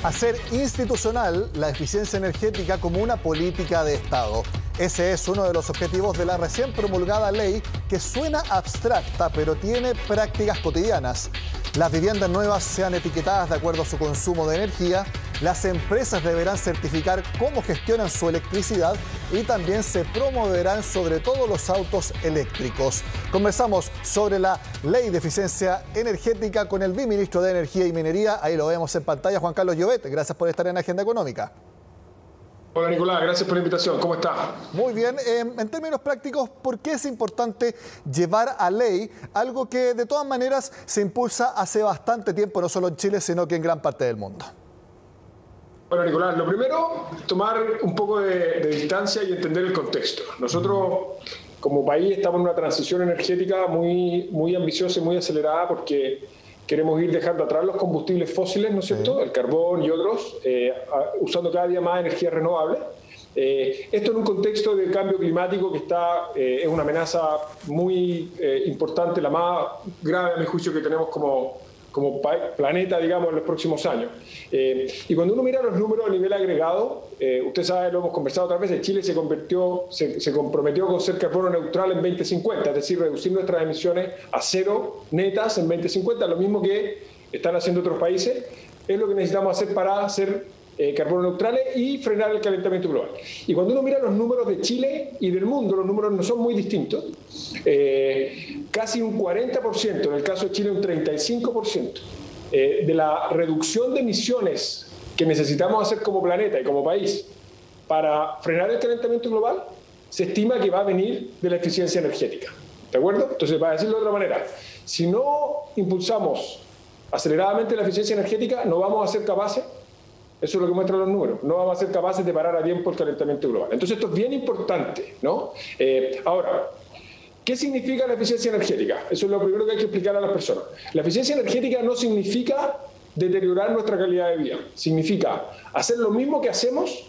hacer institucional la eficiencia energética como una política de Estado. Ese es uno de los objetivos de la recién promulgada ley que suena abstracta, pero tiene prácticas cotidianas. Las viviendas nuevas sean etiquetadas de acuerdo a su consumo de energía, las empresas deberán certificar cómo gestionan su electricidad y también se promoverán sobre todo los autos eléctricos. Conversamos sobre la ley de eficiencia energética con el viceministro de Energía y Minería. Ahí lo vemos en pantalla, Juan Carlos Llobet. Gracias por estar en Agenda Económica. Hola Nicolás, gracias por la invitación. ¿Cómo estás? Muy bien. En términos prácticos, ¿por qué es importante llevar a ley algo que de todas maneras se impulsa hace bastante tiempo, no solo en Chile, sino que en gran parte del mundo? Bueno, Nicolás, lo primero, tomar un poco de distancia y entender el contexto. Nosotros, como país, estamos en una transición energética muy ambiciosa y muy acelerada porque queremos ir dejando atrás los combustibles fósiles, ¿no es cierto?, el carbón y otros, usando cada día más energía renovable. Esto en un contexto de cambio climático que es una amenaza muy importante, la más grave a mi juicio que tenemos como planeta, digamos, en los próximos años. Y cuando uno mira los números a nivel agregado, usted sabe, lo hemos conversado otras veces, Chile se comprometió con ser carbono neutral en 2050, es decir, reducir nuestras emisiones a cero netas en 2050, lo mismo que están haciendo otros países, es lo que necesitamos hacer para ser carbono neutrales y frenar el calentamiento global. Y cuando uno mira los números de Chile y del mundo, los números no son muy distintos. Casi un 40%, en el caso de Chile un 35%, de la reducción de emisiones que necesitamos hacer como planeta y como país para frenar el calentamiento global, se estima que va a venir de la eficiencia energética. ¿De acuerdo? Entonces, para decirlo de otra manera, si no impulsamos aceleradamente la eficiencia energética, no vamos a ser capaces. Eso es lo que muestran los números. No vamos a ser capaces de parar a tiempo el calentamiento global. Entonces esto es bien importante, ¿no? Ahora, ¿qué significa la eficiencia energética? Eso es lo primero que hay que explicar a las personas. La eficiencia energética no significa deteriorar nuestra calidad de vida. Significa hacer lo mismo que hacemos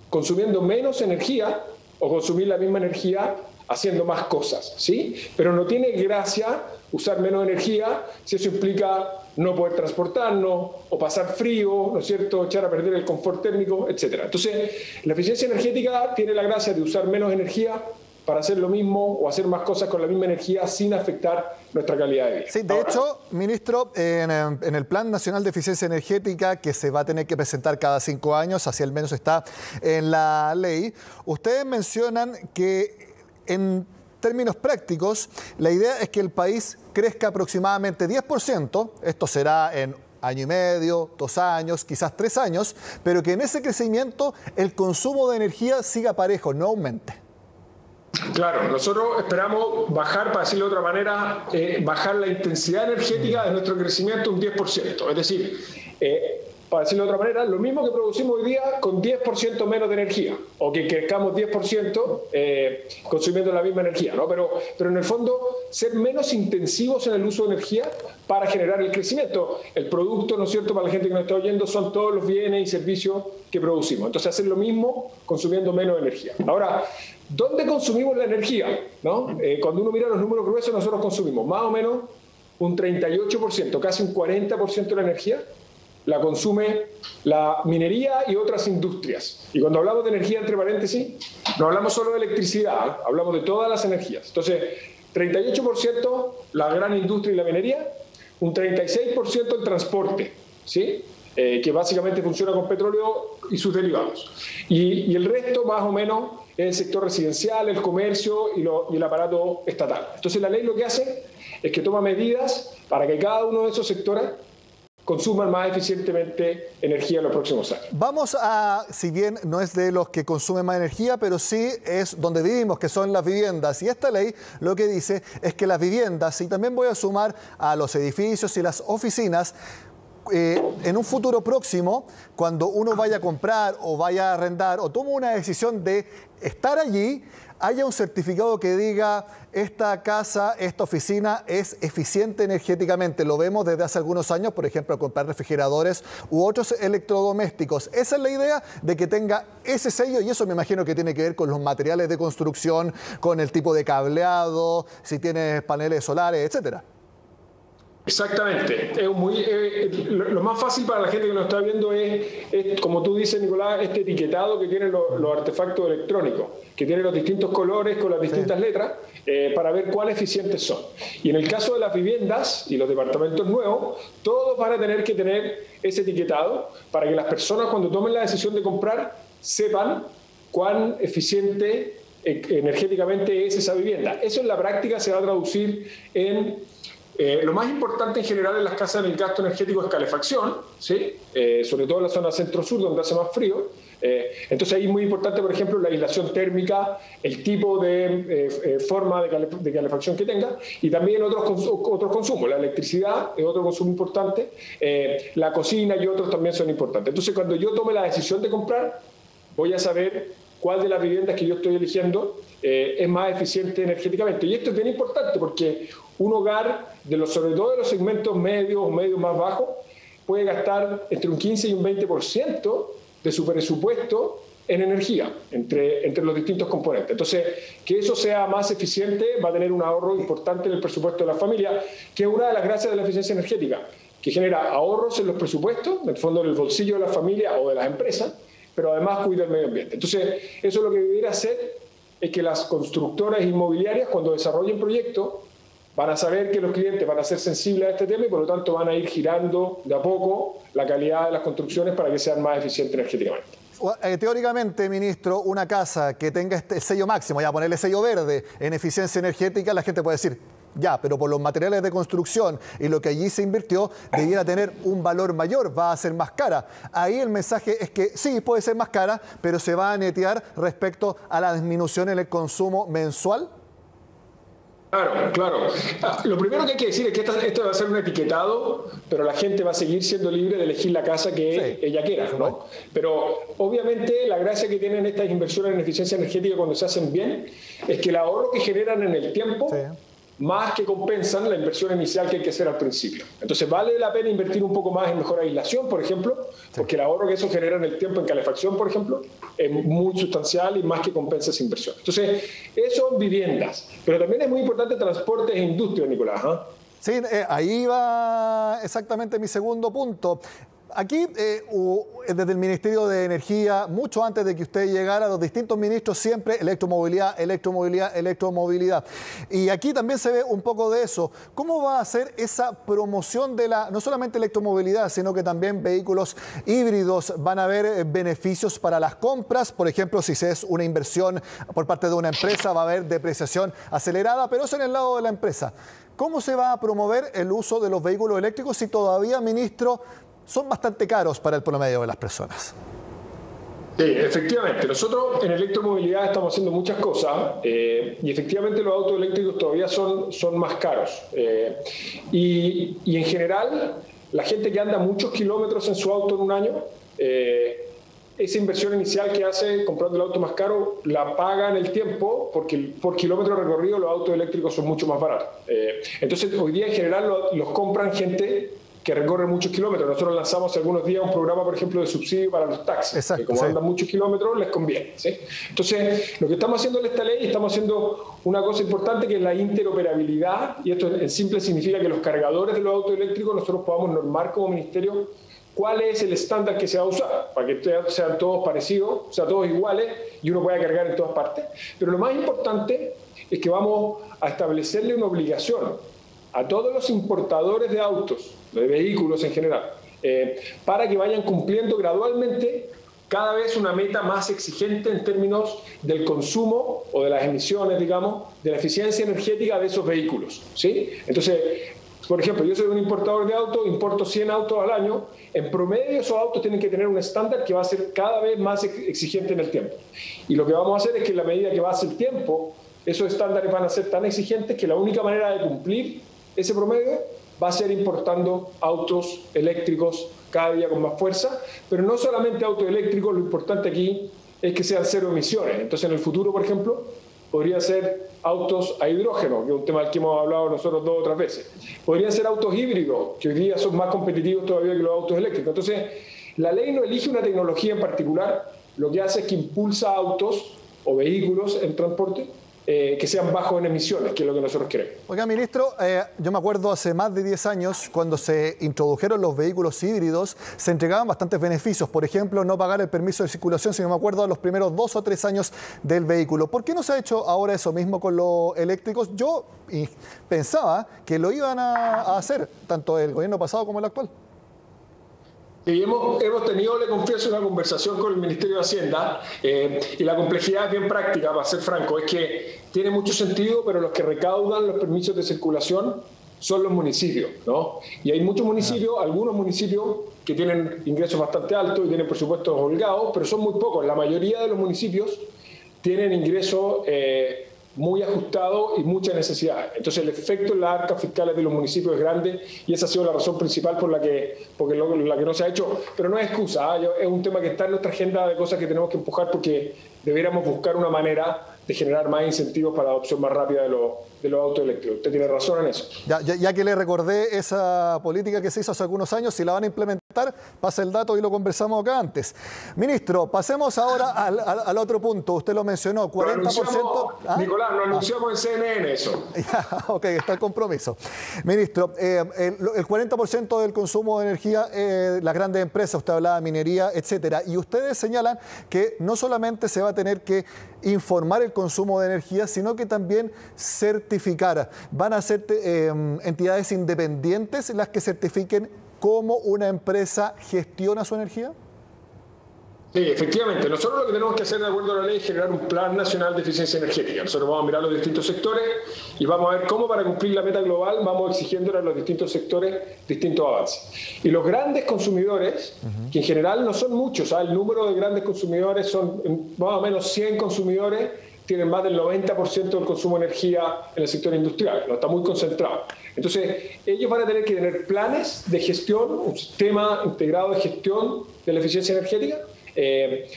consumiendo menos energía o consumir la misma energía haciendo más cosas, ¿sí? Pero no tiene gracia usar menos energía si eso implica no poder transportarnos o pasar frío, ¿no es cierto?, echar a perder el confort térmico, etc. Entonces, la eficiencia energética tiene la gracia de usar menos energía para hacer lo mismo o hacer más cosas con la misma energía sin afectar nuestra calidad de vida. Sí, de hecho, ministro, en el Plan Nacional de Eficiencia Energética, que se va a tener que presentar cada 5 años, así al menos está en la ley, ustedes mencionan que en términos prácticos, la idea es que el país crezca aproximadamente 10%, esto será en año y medio, 2 años, quizás 3 años, pero que en ese crecimiento el consumo de energía siga parejo, no aumente. Claro, nosotros esperamos bajar, para decirlo de otra manera, bajar la intensidad energética de nuestro crecimiento un 10%, es decir, para decirlo de otra manera, lo mismo que producimos hoy día con 10% menos de energía, o que crezcamos 10% consumiendo la misma energía, ¿no? Pero en el fondo, ser menos intensivos en el uso de energía para generar el crecimiento. El producto, ¿no es cierto?, para la gente que nos está oyendo, son todos los bienes y servicios que producimos. Entonces, hacer lo mismo consumiendo menos energía. Ahora, ¿dónde consumimos la energía? ¿No? Cuando uno mira los números gruesos, nosotros consumimos más o menos un 38%, casi un 40% de la energía la consume la minería y otras industrias. Y cuando hablamos de energía, entre paréntesis, no hablamos solo de electricidad, hablamos de todas las energías. Entonces, 38% la gran industria y la minería, un 36% el transporte, ¿sí? Que básicamente funciona con petróleo y sus derivados. Y el resto, más o menos, es el sector residencial, el comercio y el aparato estatal. Entonces, la ley lo que hace es que toma medidas para que cada uno de esos sectores consuman más eficientemente energía en los próximos años. Vamos a, si bien no es de los que consumen más energía, pero sí es donde vivimos, que son las viviendas. Y esta ley lo que dice es que las viviendas, y también voy a sumar a los edificios y las oficinas, en un futuro próximo, cuando uno vaya a comprar o vaya a arrendar o tome una decisión de estar allí, haya un certificado que diga esta casa, esta oficina es eficiente energéticamente. Lo vemos desde hace algunos años, por ejemplo, al comprar refrigeradores u otros electrodomésticos. Esa es la idea, de que tenga ese sello, y eso me imagino que tiene que ver con los materiales de construcción, con el tipo de cableado, si tienes paneles solares, etcétera. Exactamente. Lo más fácil para la gente que nos está viendo es, como tú dices, Nicolás, este etiquetado que tienen los artefactos electrónicos, que tienen los distintos colores con las distintas letras, para ver cuán eficientes son. Y en el caso de las viviendas y los departamentos nuevos, todos van a tener que tener ese etiquetado para que las personas, cuando tomen la decisión de comprar, sepan cuán eficiente energéticamente es esa vivienda. Eso en la práctica se va a traducir en... lo más importante en general en las casas en el gasto energético es calefacción, ¿sí? Sobre todo en la zona centro-sur, donde hace más frío. Entonces ahí es muy importante, por ejemplo, la aislación térmica, el tipo de forma de calefacción que tenga, y también otros consumos. La electricidad es otro consumo importante, la cocina y otros también son importantes. Entonces cuando yo tome la decisión de comprar, voy a saber cuál de las viviendas que yo estoy eligiendo es más eficiente energéticamente. Y esto es bien importante porque un hogar, sobre todo de los segmentos medios o medios más bajos, puede gastar entre un 15 y un 20% de su presupuesto en energía, entre los distintos componentes. Entonces, que eso sea más eficiente va a tener un ahorro importante en el presupuesto de la familia, que es una de las gracias de la eficiencia energética, que genera ahorros en los presupuestos, en el fondo en el bolsillo de la familia o de las empresas, pero además cuida el medio ambiente. Entonces, eso lo que debería hacer es que las constructoras inmobiliarias, cuando desarrollen proyectos, van a saber que los clientes van a ser sensibles a este tema y por lo tanto van a ir girando de a poco la calidad de las construcciones para que sean más eficientes energéticamente. Teóricamente, ministro, una casa que tenga este sello máximo, ya ponerle sello verde en eficiencia energética, la gente puede decir, ya, pero por los materiales de construcción y lo que allí se invirtió, debiera tener un valor mayor, va a ser más cara. Ahí el mensaje es que sí, puede ser más cara, pero se va a netear respecto a la disminución en el consumo mensual. Claro. Lo primero que hay que decir es que esto va a ser un etiquetado, pero la gente va a seguir siendo libre de elegir la casa que ella quiera, ¿no? Pero obviamente la gracia que tienen estas inversiones en eficiencia energética cuando se hacen bien es que el ahorro que generan en el tiempo más que compensan la inversión inicial que hay que hacer al principio. Entonces vale la pena invertir un poco más en mejor aislación, por ejemplo, porque el ahorro que eso genera en el tiempo en calefacción, por ejemplo, es muy sustancial y más que compensa esa inversión. Entonces, eso son viviendas, pero también es muy importante transportes e industria, Nicolás. Sí, ahí va exactamente mi segundo punto. Aquí, desde el Ministerio de Energía, mucho antes de que usted llegara, los distintos ministros siempre electromovilidad, electromovilidad, electromovilidad. Y aquí también se ve un poco de eso. ¿Cómo va a ser esa promoción de no solamente electromovilidad, sino que también vehículos híbridos? ¿Van a haber beneficios para las compras? Por ejemplo, si es una inversión por parte de una empresa, va a haber depreciación acelerada, pero eso en el lado de la empresa. ¿Cómo se va a promover el uso de los vehículos eléctricos si todavía, ministro, son bastante caros para el promedio de las personas? Sí, efectivamente. Nosotros en electromovilidad estamos haciendo muchas cosas y efectivamente los autos eléctricos todavía son más caros. Y en general, la gente que anda muchos kilómetros en su auto en un año, esa inversión inicial que hace comprando el auto más caro la paga en el tiempo porque por kilómetro recorrido los autos eléctricos son mucho más baratos. Entonces, hoy día en general los compran gente que recorre muchos kilómetros. Nosotros lanzamos hace algunos días un programa, por ejemplo, de subsidio para los taxis. Exacto, que como andan muchos kilómetros, les conviene. ¿Sí? Entonces, lo que estamos haciendo en esta ley, estamos haciendo una cosa importante que es la interoperabilidad, y esto en simple significa que los cargadores de los autos eléctricos nosotros podamos normar como ministerio cuál es el estándar que se va a usar, para que sean todos parecidos, o sea, todos iguales, y uno pueda cargar en todas partes. Pero lo más importante es que vamos a establecerle una obligación a todos los importadores de autos, de vehículos en general, para que vayan cumpliendo gradualmente cada vez una meta más exigente en términos del consumo o de las emisiones, digamos, de la eficiencia energética de esos vehículos, ¿sí? Entonces, por ejemplo, yo soy un importador de autos, importo 100 autos al año, en promedio esos autos tienen que tener un estándar que va a ser cada vez más exigente en el tiempo. Y lo que vamos a hacer es que en la medida que pase el tiempo, esos estándares van a ser tan exigentes que la única manera de cumplir ese promedio va a ser importando autos eléctricos cada día con más fuerza, pero no solamente autos eléctricos, lo importante aquí es que sean cero emisiones. Entonces en el futuro, por ejemplo, podrían ser autos a hidrógeno, que es un tema del que hemos hablado nosotros 2 o 3 veces. Podrían ser autos híbridos, que hoy día son más competitivos todavía que los autos eléctricos. Entonces, la ley no elige una tecnología en particular, lo que hace es que impulsa autos o vehículos en transporte que sean bajos en emisiones, que es lo que nosotros queremos. Oiga, ministro, yo me acuerdo hace más de 10 años, cuando se introdujeron los vehículos híbridos, se entregaban bastantes beneficios. Por ejemplo, no pagar el permiso de circulación, si no me acuerdo, a los primeros 2 o 3 años del vehículo. ¿Por qué no se ha hecho ahora eso mismo con los eléctricos? Yo pensaba que lo iban a hacer, tanto el gobierno pasado como el actual. Y hemos tenido, le confieso, una conversación con el Ministerio de Hacienda y la complejidad es bien práctica, para ser franco, es que tiene mucho sentido, pero los que recaudan los permisos de circulación son los municipios, ¿no? Y hay muchos municipios, algunos municipios que tienen ingresos bastante altos y tienen presupuestos holgados, pero son muy pocos. La mayoría de los municipios tienen ingresos muy ajustado y mucha necesidad. Entonces el efecto en las arcas fiscales de los municipios es grande y esa ha sido la razón principal por la que no se ha hecho. Pero no es excusa, es un tema que está en nuestra agenda de cosas que tenemos que empujar porque deberíamos buscar una manera de generar más incentivos para la adopción más rápida de los autos eléctricos. Usted tiene razón en eso. Ya que le recordé esa política que se hizo hace algunos años, si la van a implementar, pasa el dato y lo conversamos acá antes. Ministro, pasemos ahora al otro punto. Usted lo mencionó, 40%... Nicolás, lo anunciamos en CNN eso. Ya, ok, está el compromiso. Ministro, el 40% del consumo de energía, las grandes empresas, usted hablaba de minería, etcétera, y ustedes señalan que no solamente se va a tener que informar el consumo de energía, sino que también certificar. ¿Van a ser entidades independientes las que certifiquen cómo una empresa gestiona su energía? Sí, efectivamente. Nosotros lo que tenemos que hacer de acuerdo a la ley es generar un plan nacional de eficiencia energética. Nosotros vamos a mirar los distintos sectores y vamos a ver cómo para cumplir la meta global vamos exigiéndole a los distintos sectores distintos avances. Y los grandes consumidores, que en general no son muchos, el número de grandes consumidores son más o menos 100 consumidores, tienen más del 90% del consumo de energía en el sector industrial, ¿no? Está muy concentrado. Entonces, ellos van a tener que tener planes de gestión, un sistema integrado de gestión de la eficiencia energética.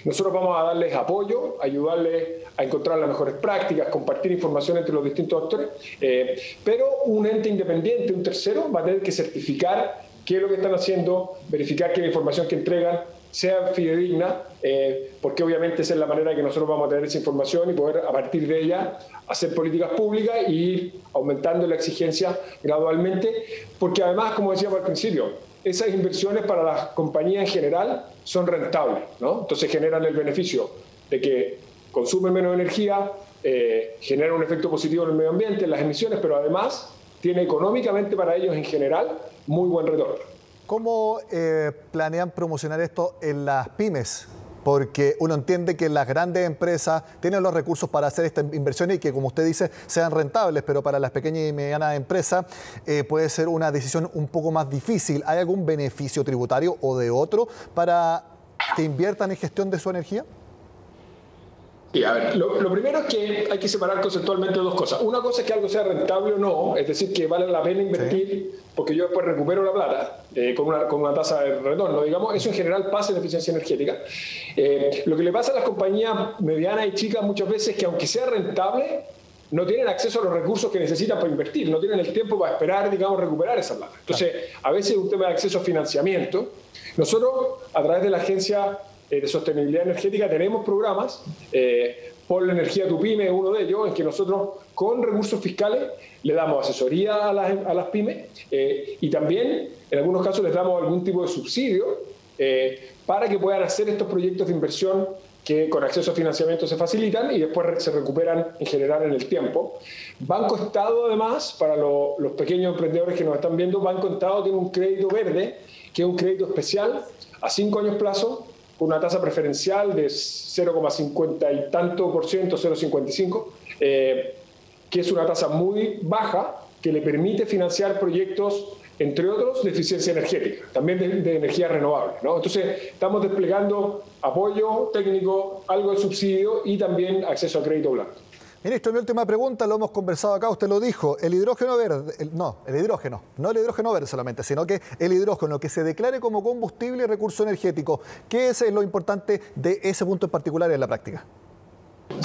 Nosotros vamos a darles apoyo, ayudarles a encontrar las mejores prácticas, compartir información entre los distintos actores, pero un ente independiente, un tercero, va a tener que certificar qué es lo que están haciendo, verificar que la información que entregan sea fidedigna, porque obviamente esa es la manera que nosotros vamos a tener esa información y poder a partir de ella hacer políticas públicas y ir aumentando la exigencia gradualmente, porque además, como decíamos al principio, esas inversiones para las compañías en general son rentables, ¿no? Entonces generan el beneficio de que consumen menos energía, generan un efecto positivo en el medio ambiente, en las emisiones, pero además tiene económicamente para ellos en general muy buen retorno. ¿Cómo planean promocionar esto en las pymes? Porque uno entiende que las grandes empresas tienen los recursos para hacer estas inversiones y que, como usted dice, sean rentables, pero para las pequeñas y medianas empresas puede ser una decisión un poco más difícil. ¿Hay algún beneficio tributario o de otro para que inviertan en gestión de su energía? Sí, a ver, lo primero es que hay que separar conceptualmente dos cosas. Una cosa es que algo sea rentable o no, es decir, que vale la pena invertir porque yo después recupero la plata con una tasa de retorno, digamos. Eso en general pasa en eficiencia energética. Lo que le pasa a las compañías medianas y chicas muchas veces es que aunque sea rentable, no tienen acceso a los recursos que necesitan para invertir, no tienen el tiempo para esperar, digamos, recuperar esa plata. Entonces, a veces es un tema de acceso a financiamiento. Nosotros, a través de la Agencia de Sostenibilidad Energética, tenemos programas, Por la Energía Tu Pyme es uno de ellos, en que nosotros con recursos fiscales le damos asesoría a las pymes y también en algunos casos les damos algún tipo de subsidio para que puedan hacer estos proyectos de inversión que con acceso a financiamiento se facilitan y después se recuperan en general en el tiempo. Banco Estado, además, para los pequeños emprendedores que nos están viendo, Banco Estado tiene un crédito verde, que es un crédito especial a 5 años plazo, con una tasa preferencial de 0,50 y tanto por ciento, 0,55, que es una tasa muy baja que le permite financiar proyectos, entre otros, de eficiencia energética, también de energía renovable, ¿no? Entonces, estamos desplegando apoyo técnico, algo de subsidio y también acceso a crédito blanco. Ministro, mi última pregunta, lo hemos conversado acá, usted lo dijo, el hidrógeno verde, no el hidrógeno verde solamente, sino que el hidrógeno que se declare como combustible y recurso energético, ¿qué es lo importante de ese punto en particular en la práctica?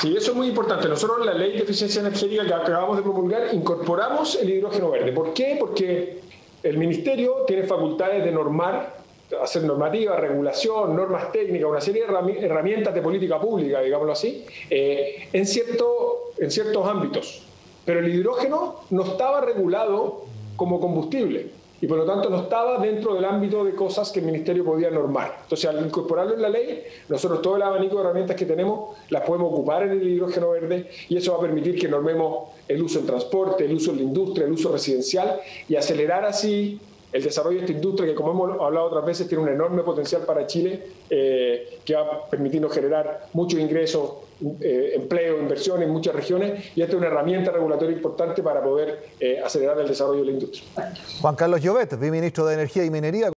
Sí, eso es muy importante. Nosotros en la ley de eficiencia energética que acabamos de promulgar incorporamos el hidrógeno verde. ¿Por qué? Porque el Ministerio tiene facultades de normar hacer normativa, regulación, normas técnicas, una serie de herramientas de política pública, digámoslo así, en ciertos ámbitos. Pero el hidrógeno no estaba regulado como combustible y por lo tanto no estaba dentro del ámbito de cosas que el Ministerio podía normar. Entonces, al incorporarlo en la ley, nosotros todo el abanico de herramientas que tenemos las podemos ocupar en el hidrógeno verde y eso va a permitir que normemos el uso en transporte, el uso en la industria, el uso residencial y acelerar así el desarrollo de esta industria que, como hemos hablado otras veces, tiene un enorme potencial para Chile, que va a permitirnos generar muchos ingresos, empleo, inversión en muchas regiones, y esta es una herramienta regulatoria importante para poder acelerar el desarrollo de la industria. Juan Carlos Llobet, viceministro de Energía y Minería.